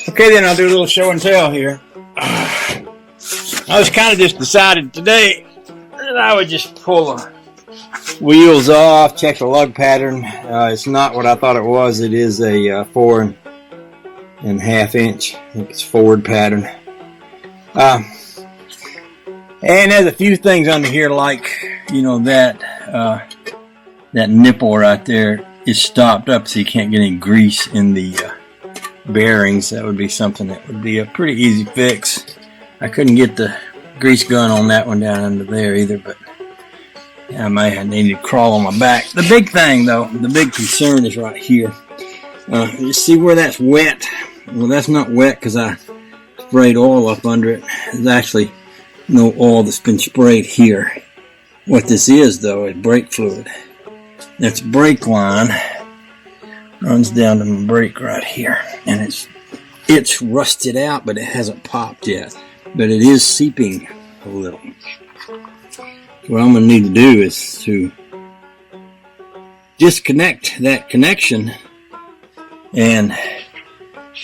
Okay, then I'll do a little show and tell here. I was kind of just decided today that I would just pull the wheels off, check the lug pattern. It's not what I thought it was. It is a 4.5 inch. I think it's forward pattern. And there's a few things under here, like, you know, that nipple right there is stopped up so you can't get any grease in the bearings. That would be something that would be a pretty easy fix. I couldn't get the grease gun on that one down under there either, but I might have needed to crawl on my back. The big thing, though, the big concern is right here. You see where that's wet? Well, that's not wet because I sprayed oil up under it. There's actually no oil that's been sprayed here. What this is, though, is brake fluid. That's brake line. Runs down to my brake right here. And it's rusted out, but it hasn't popped yet. But it is seeping a little. What I'm going to need to do is to disconnect that connection and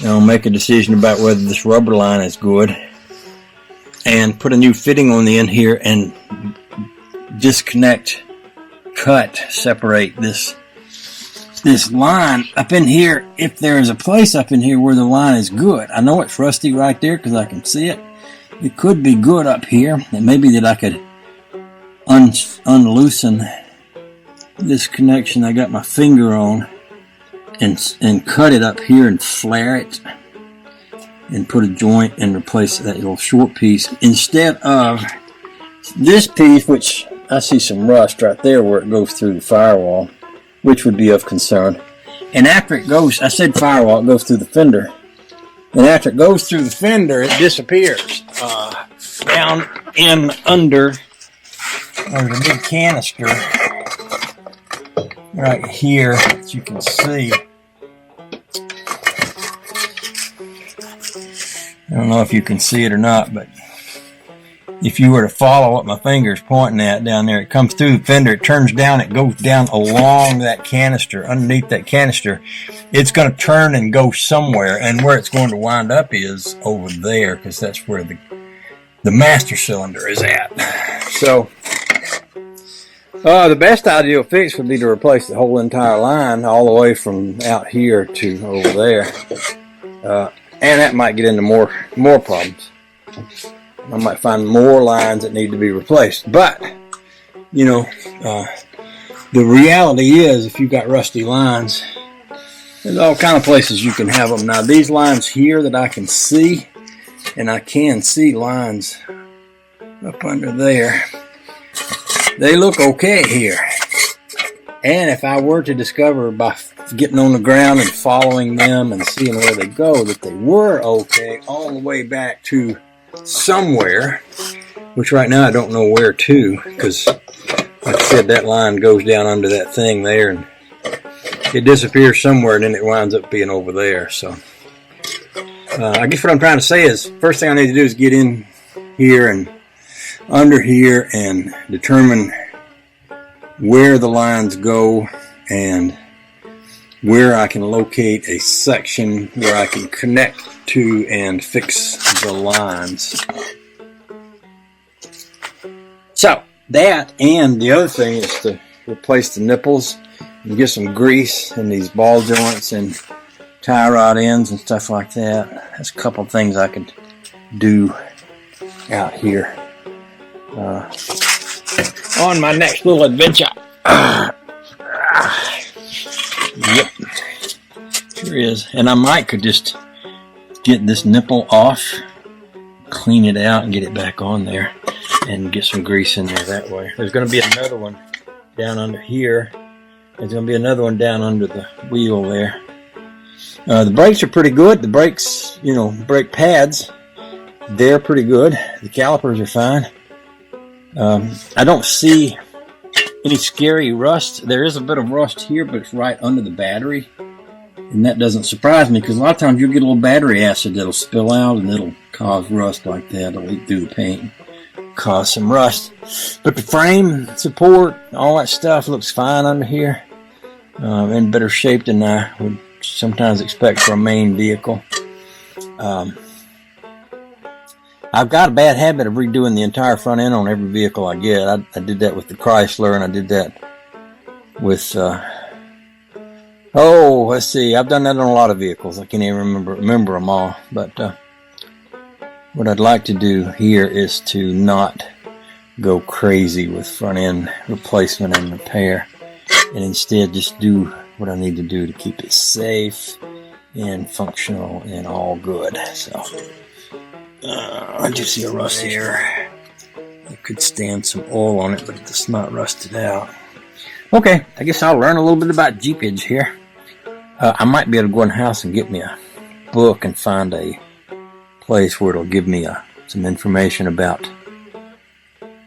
make a decision about whether this rubber line is good, and put a new fitting on the end here and disconnect, separate this line up in here. If there is a place up in here where the line is good, I know it's rusty right there because I can see it. It could be good up here, and maybe that I could unloosen this connection I got my finger on and cut it up here and flare it and put a joint and replace that little short piece instead of this piece, which I see some rust right there where it goes through the firewall, which would be of concern. And after it goes, I said firewall, it goes through the fender. And after it goes through the fender, it disappears down in under. There's a big canister right here that you can see. I don't know if you can see it or not, but if you were to follow what my finger is pointing at down there, it comes through the fender, it turns down, it goes down along that canister, underneath that canister. It's going to turn and go somewhere, and where it's going to wind up is over there, because that's where the master cylinder is at. So the best ideal fix would be to replace the whole entire line all the way from out here to over there. And that might get into more problems. I might find more lines that need to be replaced. But, the reality is, if you've got rusty lines, there's all kind of places you can have them. Now, these lines here that I can see, and I can see lines up under there, they look okay here. And if I were to discover by getting on the ground and following them and seeing where they go that they were okay all the way back to somewhere, which right now I don't know where to, because like I said, that line goes down under that thing there and it disappears somewhere, and then it winds up being over there. So I guess what I'm trying to say is, first thing I need to do is get in here and under here and determine where the lines go and where I can locate a section where I can connect to and fix the lines. So that, and the other thing is to replace the nipples and get some grease in these ball joints and tie rod ends and stuff like that. That's a couple things I could do out here on my next little adventure. Yep, sure is. And I might could just get this nipple off, clean it out, and get it back on there, and get some grease in there that way. There's going to be another one down under here. There's going to be another one down under the wheel there. The brakes are pretty good. The brakes, brake pads, they're pretty good. The calipers are fine. I don't see any scary rust. There is a bit of rust here, but it's right under the battery. And that doesn't surprise me, because a lot of times you'll get a little battery acid that'll spill out and it'll cause rust like that. It'll leak through the paint, cause some rust. But the frame support, all that stuff looks fine under here. In better shape than I would sometimes expect for a main vehicle. I've got a bad habit of redoing the entire front end on every vehicle I get. I did that with the Chrysler, and I did that with, let's see. I've done that on a lot of vehicles. I can't even remember them all. But what I'd like to do here is to not go crazy with front end replacement and repair, and instead just do what I need to do to keep it safe and functional and all good. So I do see a rust here. I could stand some oil on it, but it's not rusted out. Okay, I guess I'll learn a little bit about Jeepage here. I might be able to go in the house and get me a book and find a place where it'll give me some information about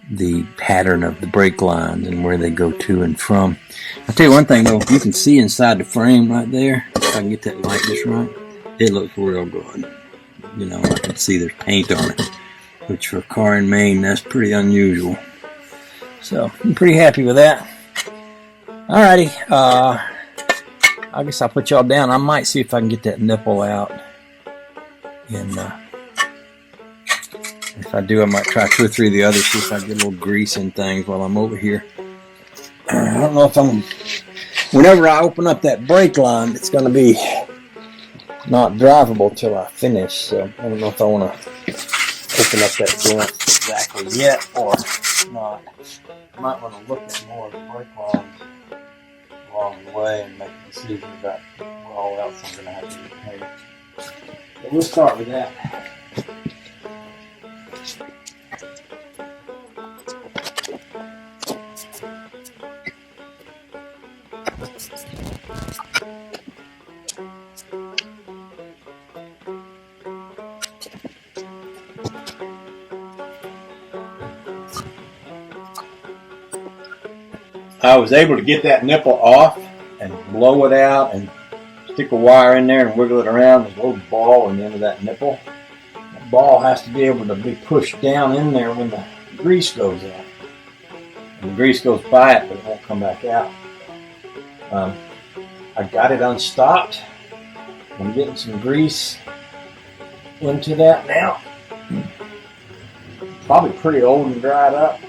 the pattern of the brake lines and where they go to and from. I'll tell you one thing though, you can see inside the frame right there. If I can get that light just right, it looks real good. You know, I can see there's paint on it, which for a car in Maine, that's pretty unusual. So I'm pretty happy with that. Alrighty, I guess I'll put y'all down. I might see if I can get that nipple out, and if I do, I might try 2 or 3 of the others, see if I get a little grease in things while I'm over here. I don't know if whenever I open up that brake line, it's going to be not drivable till I finish, so I don't know if I want to open up that joint exactly yet or not. I might want to look at more of the brake lines along the way and make a decision about what all else I'm going to have to repair. But we'll start with that. I was able to get that nipple off and blow it out and stick a wire in there and wiggle it around. There's a little ball in the end of that nipple. The ball has to be able to be pushed down in there when the grease goes out. And the grease goes by it, but it won't come back out. I got it unstopped. I'm getting some grease into that now. Probably pretty old and dried up,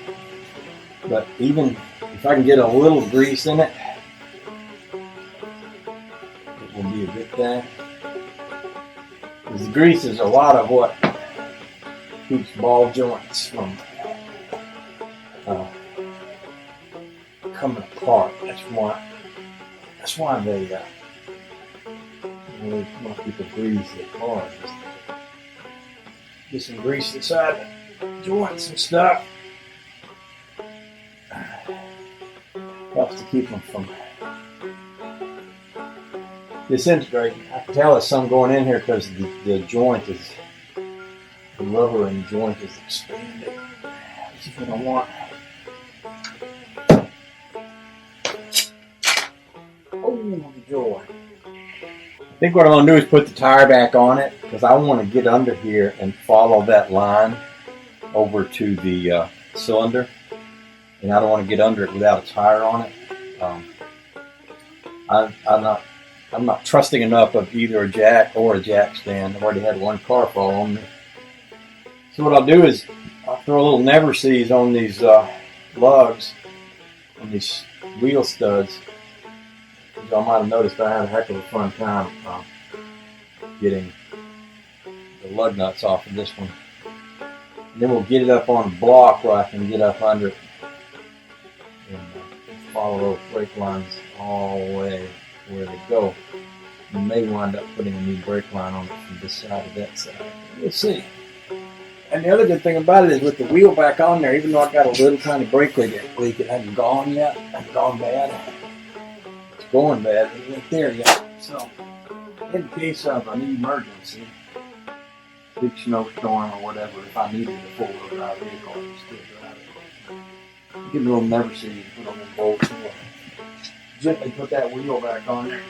but even if I can get a little grease in it, it will be a good thing. Because the grease is a lot of what keeps ball joints from coming apart. That's why they want people grease their cars. Get some grease inside the joints and stuff. Helps to keep them from disintegrating. I can tell there's some going in here because the joint is, the rubber in the joint is expanding. That's what I want. Oh, joy. I think what I'm going to do is put the tire back on it because I want to get under here and follow that line over to the cylinder. And I don't want to get under it without a tire on it. I'm not trusting enough of either a jack or a jack stand. I've already had one car fall on me. So what I'll do is I'll throw a little never sees on these lugs, on these wheel studs. As y'all might have noticed, I had a heck of a fun time getting the lug nuts off of this one. And then we'll get it up on a block where I can get up under it and follow those brake lines all the way where they go. You may wind up putting a new brake line on it from this side to that side. We'll see. And the other good thing about it is with the wheel back on there, even though I've got a little tiny brake leak, it hasn't gone yet. It hasn't gone bad. It's going bad. It ain't there yet. So, in case of an emergency, big snowstorm or whatever, if I needed a four-wheel drive vehicle, I can still drive it. Give it a little never see, put on the bolts and gently put that wheel back on there.